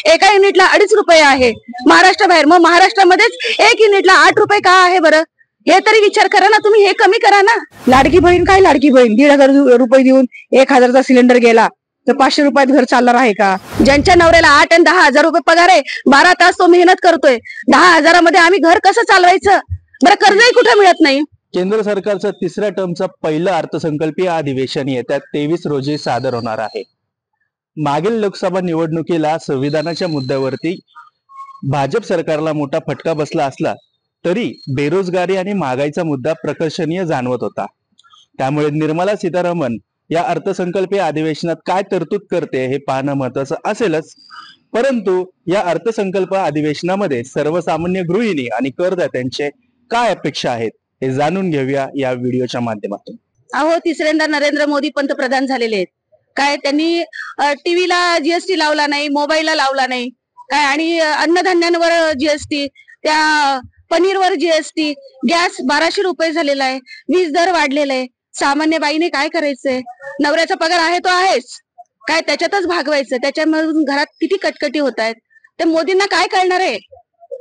एका युनिटला 2.5 रुपये आहे महाराष्ट्राबाहेर, मग महाराष्ट्रामध्येच 1 युनिटला 8 रुपये का आहे बरं? हे तरी विचार करा ना तुम्ही, हे कमी करा ना। लाडकी बहीण काय लाडकी बहीण, 1,500 रुपये देऊन 1,000चा सिलेंडर गेला तर 500 रुपयात घर चालणार आहे का? ज्यांच्या नवऱ्याला 8 आणि 10,000 रुपये पगार आहे, 12 तास तो मेहनत करतोय, 10,000मध्ये आम्ही घर कसं चालवायचं बरं? कर्जही कुठे मिळत नाही। केंद्र सरकारचं तिसऱ्या टर्मचं पहिलं अर्थसंकल्पीय अधिवेशन येत्या 23 रोजी सादर होणार आहे। मागील लोकसभा निवडणुकीला संविधानाच्या मुद्द्यावरती भाजप सरकारला मोठा फटका बसला असला तरी बेरोजगारी आणि महागाईचा मुद्दा प्रकर्षणीय जाणवत होता। त्यामुळे निर्मला सीतारामन या अर्थसंकल्पीय अधिवेशनात काय तरतूद करते हे पाहणं महत्वाचं असेलच, परंतु या अर्थसंकल्प अधिवेशनामध्ये सर्वसामान्य गृहिणी आणि करदात्यांचे काय अपेक्षा आहेत हे जाणून घेऊया या व्हिडिओच्या माध्यमातून। अहो, तिसऱ्यांदा नरेंद्र मोदी पंतप्रधान झालेले आहेत काय? त्यांनी टीव्हीला जीएसटी लावला नाही, मोबाईलला लावला नाही काय, आणि अन्नधान्यांवर जीएसटी, त्या पनीरवर जीएसटी, गॅस 1200 रुपये झालेला आहे, वीज दर वाढलेला आहे। सामान्य बाईने काय करायचंय? नवऱ्याचा पगार आहे तो आहेच काय, त्याच्यातच भागवायचं, त्याच्यामधून घरात किती कटकटी होत आहेत, ते मोदींना काय कळणार आहे?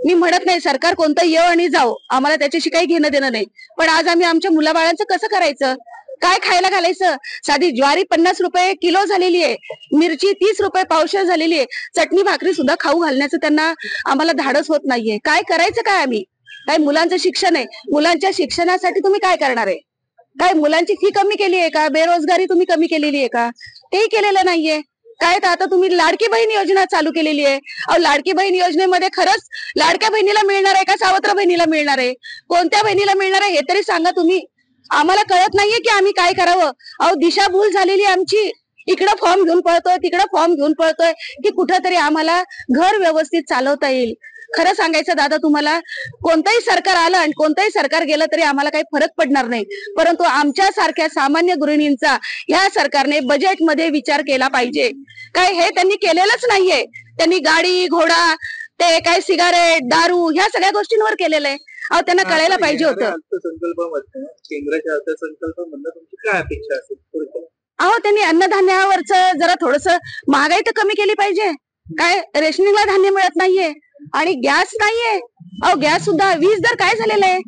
मी म्हणत नाही सरकार कोणतं येऊ आणि जाऊ, आम्हाला त्याच्याशी काही घेणं देणं नाही, पण आज आम्ही आमच्या मुलाबाळांचं कसं करायचं? काय खायला घालायचं? साधी ज्वारी 50 रुपये किलो झालेली आहे, मिरची 30 रुपये पावशेर झालेली आहे, चटणी भाकरी सुद्धा खाऊ घालण्याचं त्यांना आम्हाला धाडस होत नाहीये। काय करायचं काय आम्ही? काय मुलांचं शिक्षण आहे, मुलांच्या शिक्षणासाठी तुम्ही काय करणार आहे? काय मुलांची फी कमी केली आहे का? बेरोजगारी तुम्ही कमी केलेली आहे का? तेही केलेलं नाहीये काय। तर आता तुम्ही लाडकी बहीण योजना चालू केलेली आहे। अहो, लाडकी बहीण योजनेमध्ये खरंच लाडक्या बहिणीला मिळणार आहे का सावत्र बहिणीला मिळणार आहे? कोणत्या बहिणीला मिळणार आहे हे तरी सांगा तुम्ही, आम्हाला कळत नाहीये की आम्ही काय करावं। अहो, दिशाभूल झालेली आमची, इकडं फॉर्म घेऊन पळतोय, तिकडं फॉर्म घेऊन पळतोय, की कुठंतरी आम्हाला घर व्यवस्थित चालवता येईल। खरं सांगायचं दादा तुम्हाला, कोणतंही सरकार आलं आणि कोणतंही सरकार गेलं तरी आम्हाला काही फरक पडणार नाही, परंतु आमच्या सारख्या सामान्य गृहिणींचा या सरकारने बजेटमध्ये विचार केला पाहिजे काय। हे त्यांनी केलेलंच नाहीये। त्यांनी गाडी घोडा, ते काय सिगारेट, दारू, ह्या सगळ्या गोष्टींवर केलेलं आहे। अहो, त्यांना कळायला पाहिजे होतं। अर्थसंकल्पामध्ये केंद्राच्या अर्थसंकल्पामधनं तुमची काय अपेक्षा असेल? अहो, त्यांनी अन्नधान्यावरच जरा थोडस महागाई तर कमी केली पाहिजे काय। रेशनिंगला धान्य मिळत नाहीये आणि गॅस नाहीये। अहो, गॅस सुद्धा, वीज दर काय झालेला आहे?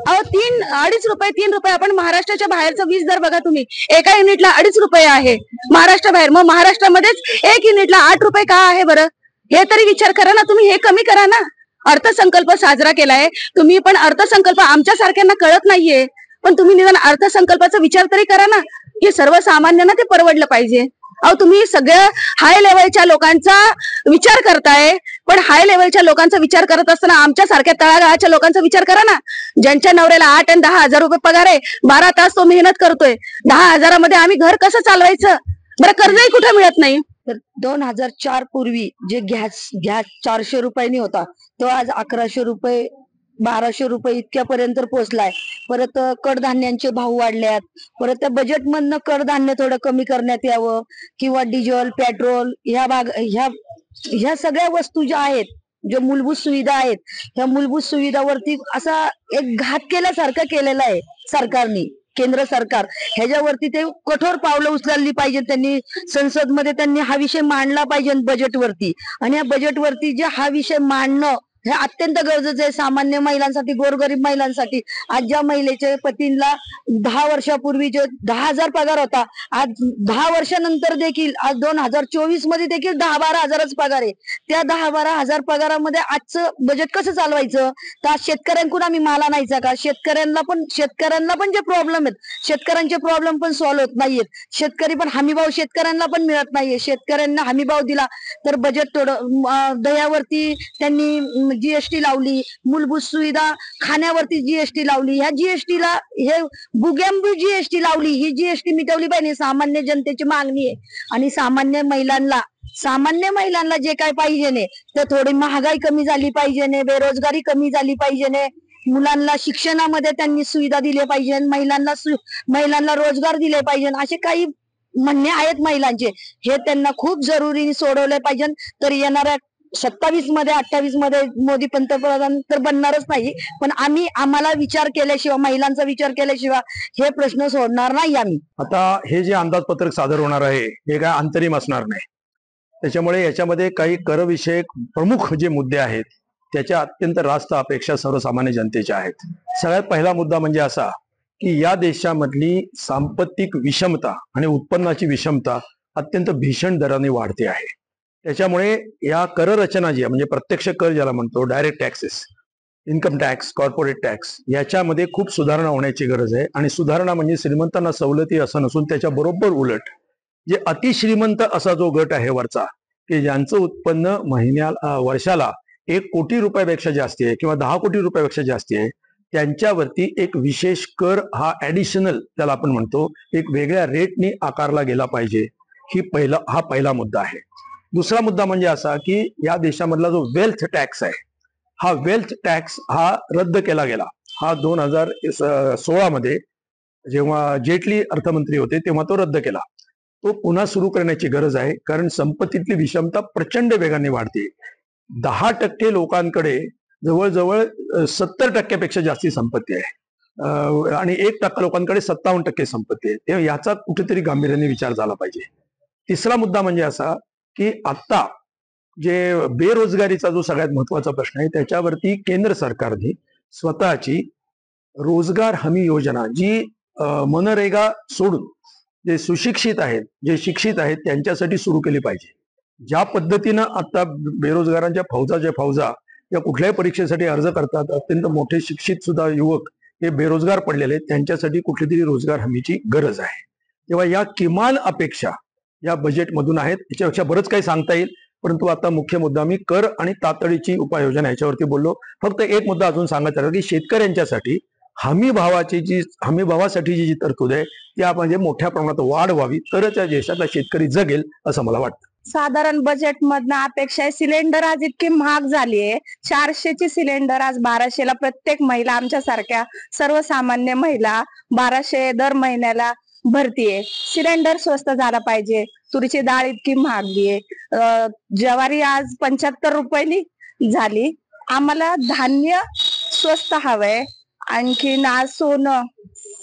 अहो, 2.5 रुपये 3 रुपये, आपण महाराष्ट्राच्या बाहेरचा वीज दर बघा तुम्ही, एका युनिटला 2.5 रुपये आहे महाराष्ट्राबाहेर, मग महाराष्ट्रामध्येच 1 युनिटला 8 रुपये का आहे बरं? हे तरी विचार करा ना तुम्ही, हे कमी करा ना। अर्थसंकल्प साजरा केलाय तुम्ही, पण अर्थसंकल्प आमच्या सारख्यांना कळत नाहीये, पण तुम्ही निदान अर्थसंकल्पाचा विचार तरी करा ना, की सर्वसामान्यांना ते परवडलं पाहिजे। अहो, तुम्ही सगळ्या हाय लेवलच्या लोकांचा विचार करताय, पण हाय लेवलच्या लोकांचा विचार करत असताना आमच्या सारख्या तळागाळाच्या लोकांचा विचार करा ना। ज्यांच्या नवऱ्याला 8 आणि 10,000 रुपये पगार आहे, 12 तास तो मेहनत करतोय, 10,000मध्ये आम्ही घर कसं चालवायचं बरं? कर्जही कुठे मिळत नाही। तर 2004 पूर्वी जे गॅस 400 रुपयांनी होता, तो आज 1100 रुपये 1200 रुपये इतक्यापर्यंत पोहोचलाय। परत कडधान्यांचे भाव वाढल्यात, परत त्या बजेट मधनं कडधान्य थोडं कमी करण्यात यावं, किंवा डिझेल, पेट्रोल, ह्या सगळ्या वस्तू ज्या आहेत, ज्या मूलभूत सुविधा आहेत, ह्या मूलभूत सुविधावरती असा एक घात केल्यासारखं केलेला आहे सरकारने, केंद्र सरकार। ह्याच्यावरती ते कठोर पावलं उचलली पाहिजे। त्यांनी संसदमध्ये त्यांनी हा विषय मांडला पाहिजे बजेटवरती, आणि या बजेटवरती जे हा विषय मांडणं हे अत्यंत गरजेचं आहे सामान्य महिलांसाठी, गोरगरीब महिलांसाठी। आज ज्या महिलेच्या पतींना 10 वर्षापूर्वी जो 10,000 पगार होता, आज 10 वर्षानंतर देखील आज 2024 मध्ये देखील 10-12 हजारच पगार आहे। त्या 10-12 हजार पगारामध्ये आजचं बजेट कसं चालवायचं? तर आज शेतकऱ्यांकडून आम्ही माल आणायचा का? शेतकऱ्यांना पण जे प्रॉब्लेम आहेत, शेतकऱ्यांचे प्रॉब्लेम पण सॉल्व्ह होत नाहीयेत। शेतकरी पण हमीभाव शेतकऱ्यांना पण मिळत नाहीये। शेतकऱ्यांना हमीभाव दिला तर बजेट थोडं, दह्यावरती त्यांनी जीएसटी लावली, मूलभूत सुविधा खाण्यावरती जीएसटी लावली, ह्या जीएसटीला हे बुग्याम्बू जीएसटी लावली, ही जीएसटी मिटवली पाहिजे। सामान्य जनतेची मागणी आहे, आणि सामान्य महिलांना जे काय पाहिजे ने, तर थोडी महागाई कमी झाली पाहिजे ने, बेरोजगारी कमी झाली पाहिजे ने, मुलांना शिक्षणामध्ये त्यांनी सुविधा दिल्या पाहिजे, महिलांना रोजगार दिले पाहिजे, असे काही म्हणणे आहेत महिलांचे, हे त्यांना खूप जरुरीने सोडवले पाहिजे। तर येणाऱ्या 27 मध्ये 28 मध्ये मोदी पंतप्रधान तर बनणारच नाही, पण आम्हाला विचार केल्याशिवाय, महिलांचा विचार केल्याशिवाय हे प्रश्न सोडणार नाही आम्ही। आता हे जे अंदाजपत्रक सादर होणार आहे हे काय अंतरिम असणार नाही, त्याच्यामुळे याच्यामध्ये काही करविषयक प्रमुख जे मुद्दे आहेत त्याच्या अत्यंत रास्त अपेक्षा सर्वसामान्य जनतेच्या आहेत. सगळ्यात पहिला मुद्दा म्हणजे असा की या देशामधली सांपत्तिक विषमता आणि उत्पन्नाची विषमता अत्यंत भीषण दराने वाढते आहे. त्याच्यामुळे या कररचना जी आहे म्हणजे प्रत्यक्ष कर ज्याला म्हणतो, direct taxes, income tax, corporate tax, याच्यामध्ये खूप सुधारणा होण्याची गरज आहे. आणि सुधारणा म्हणजे श्रीमंतांना सवलती असं नसून त्याच्या बरोबर उलट जे अतिश्रीमंत असा जो गट आहे वरचा, की ज्यांचं उत्पन्न वर्षाला 1 कोटी रुपयापेक्षा जास्ती आहे किंवा 10 कोटी रुपयापेक्षा जास्ती आहे, त्यांच्यावरती एक विशेष कर हा ऍडिशनल त्याला आपण म्हणतो एक वेगळ्या रेटनी आकारला गेला पाहिजे. हा पहिला मुद्दा आहे. दुसरा मुद्दा म्हणजे असा की या देशामधला जो वेल्थ टॅक्स आहे, हा वेल्थ टॅक्स हा रद्द केला गेला. हा 2016 मध्ये जेव्हा जेटली अर्थमंत्री होते तेव्हा तो रद्द केला. तो पुन्हा सुरू करण्याची गरज आहे, कारण संपत्तीतली विषमता प्रचंड वेगाने वाढते. 10% लोकांकडे जवळजवळ 70% जास्ती संपत्ती आहे आणि 1% लोकांकडे 57% संपत्ती आहे. तेव्हा याचा कुठेतरी गांभीर्याने विचार झाला पाहिजे. तिसरा मुद्दा म्हणजे असा की आता जे बेरोजगारीचा जो सगळ्यात महत्वाचा प्रश्न आहे त्याच्यावरती केंद्र सरकारने स्वतःची रोजगार हमी योजना जी मनरेगा सोडून जे सुशिक्षित आहेत, जे शिक्षित आहेत त्यांच्यासाठी सुरू केली पाहिजे. ज्या पद्धतीनं आता बेरोजगारांच्या फौजा या कुठल्याही परीक्षेसाठी अर्ज करतात, अत्यंत मोठे शिक्षित सुद्धा युवक हे बेरोजगार पडलेले आहेत, त्यांच्यासाठी कुठली तरी रोजगार हमीची गरज आहे. तेव्हा या किमान अपेक्षा या बजेटमधून आहेत. याच्यापेक्षा बरंच काही सांगता येईल, परंतु आता मुख्य मुद्दा मी कर आणि तातडीची उपाययोजना याच्यावरती बोललो. फक्त एक मुद्दा अजून सांगायचा आहे की शेतकऱ्यांच्यासाठी हमी भावासाठी जी तरतूद आहे त्या म्हणजे मोठ्या प्रमाणात वाढ व्हावी, तरच या देशातला शेतकरी जगेल असं मला वाटतं. साधारण बजेट मधनं अपेक्षा आहे. सिलेंडर आज इतकी महाग झालीये, 400ची सिलेंडर आज 1200ला. प्रत्येक महिला, आमच्या सारख्या सर्वसामान्य महिला 1200 दर महिन्याला भरतीये. सिलेंडर स्वस्त झाला पाहिजे. तुरीची डाळ इतकी महागली आहे. ज्वारी आज 75 रुपयांनी झाली. आम्हाला धान्य स्वस्त हवंय. आणखीन आज सोनं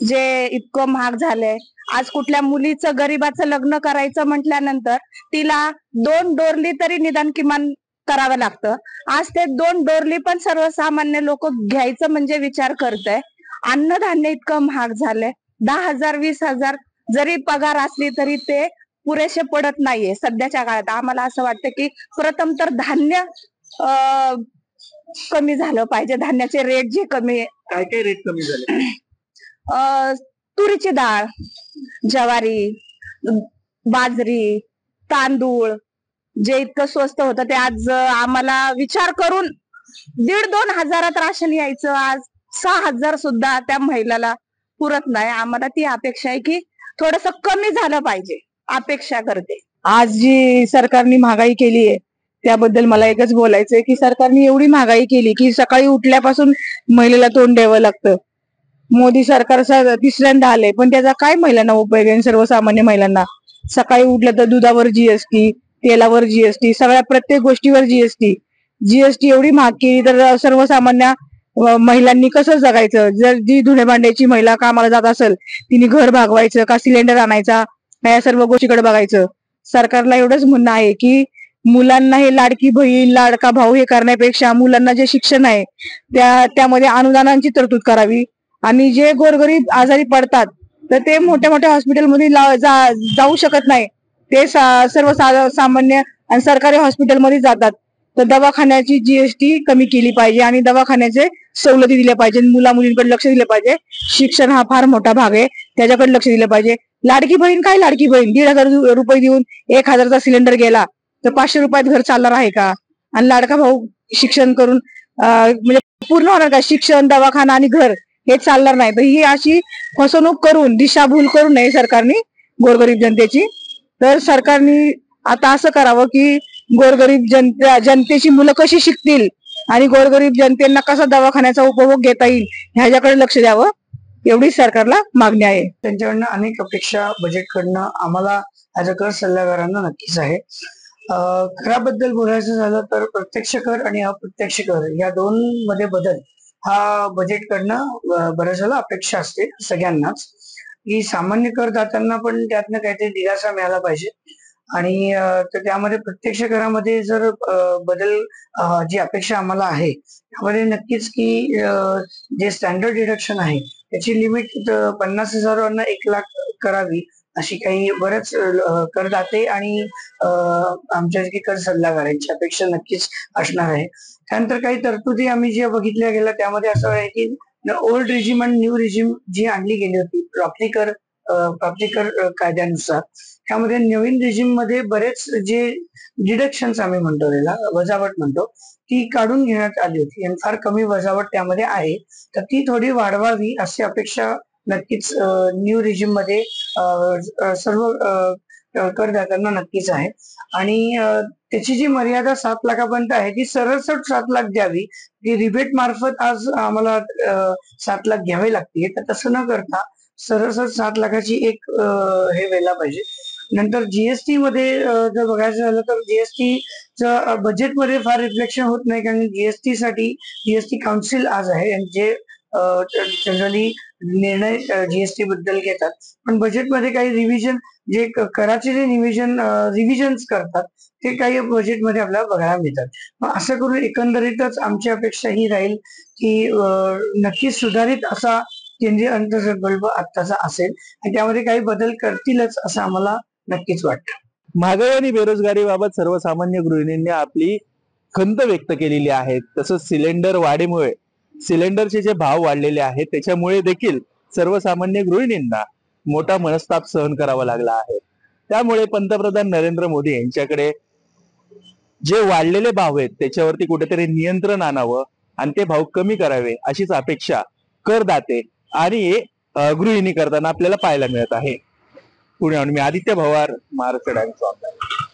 जे इतकं महाग झालंय, आज कुठल्या मुलीचं गरीबाचं लग्न करायचं म्हटल्यानंतर तिला 2 डोरली तरी निदान किमान करावं लागतं. आज ते 2 डोरली पण सर्वसामान्य लोक घ्यायचं म्हणजे विचार करतय. अन्नधान्य इतकं महाग झालंय. 10,000 20,000 जरी पगार असली तरी ते पुरेसे पडत नाहीये सध्याच्या काळात. आम्हाला असं वाटतं की प्रथम तर धान्य कमी झालं पाहिजे. धान्याचे रेट जे कमी, काय रेट कमी झाले? तुरीची डाळ, ज्वारी, बाजरी, तांदूळ जे इतकं स्वस्त होतं ते आज आम्हाला विचार करून 1,500-2 हजारात राशन यायचं, आज 6,000 सुद्धा त्या महिलाला पुरत नाही. आम्हाला ती अपेक्षा आहे की थोडस कमी झालं पाहिजे, अपेक्षा करते. आज जी सरकारने महागाई केली आहे त्याबद्दल मला एकच बोलायचंय की सरकारने एवढी महागाई केली की सकाळी उठल्यापासून महिलेला तोंड द्यावं लागतं. मोदी सरकार तिसऱ्यांदा आले पण त्याचा काय महिलांना उपयोग आहे? सर्वसामान्य महिलांना सकाळी उठलं तर दुधावर जीएसटी, तेलावर जीएसटी, सगळ्या प्रत्येक गोष्टीवर जीएसटी एवढी महाग केली तर सर्वसामान्य महिलांनी कसं जगायचं? जर जी धुणे भांड्याची महिला कामाला जात असेल तिने घर भागवायचं का सिलेंडर आणायचा, या सर्व गोष्टीकडे बघायचं. सरकारला एवढंच म्हणणं आहे की मुलांना हे लाडकी बहीण लाडका भाऊ हे करण्यापेक्षा मुलांना जे शिक्षण आहे त्यामध्ये अनुदानांची तरतूद करावी. आणि जे गोरगरीब आजारी पडतात तर ते मोठ्या मोठ्या हॉस्पिटलमध्ये जाऊ शकत नाही, ते सर्वसामान्य आणि सरकारी हॉस्पिटलमध्ये जातात. तर दवाखान्याची जीएसटी कमी केली पाहिजे आणि दवाखान्याचे सवलती दिल्या पाहिजे. मुला मुलींकडे लक्ष दिलं पाहिजे. शिक्षण हा फार मोठा भाग आहे, त्याच्याकडे लक्ष दिलं पाहिजे. लाडकी बहीण काय लाडकी बहीण, 1,500 रुपये देऊन 1,000चा सिलेंडर गेला तर 500 रुपयात घर चालणार आहे का? आणि लाडका भाऊ शिक्षण करून म्हणजे पूर्ण होणार का? शिक्षण, दवाखाना आणि घर हे चालणार नाही. तर ही अशी फसवणूक करून, दिशाभूल करू नये सरकारने गोरगरीब जनतेची. तर सरकारने आता असं करावं की गोरगरीब जनतेची मुलं कशी शिकतील आणि गोरगरीब जनतेला कसा दवाखान्याचा उपभोग घेता येईल ह्याच्याकडे लक्ष द्यावं, एवढी सरकारला मागणी आहे. त्यांच्याकडनं अनेक अपेक्षा बजेटकडनं आम्हाला ऍज अ कर सल्लागारांना नक्कीच आहे. कराबद्दल बोलायचं झालं तर प्रत्यक्ष कर आणि अप्रत्यक्ष कर या दोन मध्ये बदल हा बजेटकडनं बऱ्याच वेळेला अपेक्षा असते सगळ्यांनाच, की सामान्य करदात्यांना पण त्यातनं काहीतरी दिलासा मिळाला पाहिजे. आणि तर त्यामध्ये प्रत्यक्ष करामध्ये जर बदल जी अपेक्षा आम्हाला आहे त्यामध्ये नक्कीच की जे स्टँडर्ड डिडक्शन आहे त्याची लिमिट 50,000 1 लाख करावी अशी काही बरेच करदाते आणि आमच्या जे कर सल्लागारांची अपेक्षा नक्कीच असणार आहे. त्यानंतर काही तरतुदी आम्ही ज्या बघितल्या गेल्या त्यामध्ये असं आहे की ओल्ड रिजिम आणि न्यू रिजिम जी आणली गेली होती प्राप्तिकर कायद्यानुसार त्यामध्ये नवीन रिजिम मध्ये बरेच जे डिडक्शन्स आम्ही म्हणतो त्याला वजावट म्हणतो ती काढून घेण्यात आली होती आणि फार कमी वजावट त्यामध्ये आहे तर ती थोडी वाढवावी अशी अपेक्षा नक्कीच न्यू रिजिम मध्ये सर्व करदात्यांना नक्कीच आहे आणि त्याची जी मर्यादा 7 लाखापर्यंत आहे ती सरसकट 7 लाख द्यावी. ती रिबेट मार्फत आज आम्हाला 7 लाख घ्यावे लागते तर तसं न करता सरसकट 7 लाखाची एक हे व्हायला पाहिजे. नंतर जीएसटी मध्ये जर बघायचं झालं तर जीएसटी बजेटमध्ये फार रिफ्लेक्शन होत नाही कारण जीएसटी काउन्सिल आज आहे आणि जे जनरली निर्णय जीएसटी बद्दल घेतात पण बजेटमध्ये काही रिव्हिजन जे कराचे जे रिव्हिजन्स करतात ते काही बजेटमध्ये आपल्याला बघायला मिळतात. मग असं करून एकंदरीतच आमची अपेक्षा ही राहील की नक्कीच सुधारित असा केंद्रीय अर्थसंकल्प आत्ताचा असेल आणि त्यामध्ये काही बदल करतीलच असं आम्हाला नक्कीच वाटतं. महागाई आणि बेरोजगारीबाबत सर्वसामान्य गृहिणींनी आपली खंत व्यक्त केलेली आहे. तसंच सिलेंडर वाढीमुळे सिलेंडरचे जे भाव वाढलेले आहेत त्याच्यामुळे देखील सर्वसामान्य गृहिणींना मोठा मनस्ताप सहन करावा लागला आहे. त्यामुळे पंतप्रधान नरेंद्र मोदी यांच्याकडे जे वाढलेले भाव आहेत त्याच्यावरती कुठेतरी नियंत्रण आणावं आणि ते भाव कमी करावे अशीच अपेक्षा करदाते आणि गृहिणी करताना आपल्याला पाहायला मिळत आहे. पुण्याहून मी आदित्य भवार, महाराष्ट्र टाइम्स ऑनलाईन.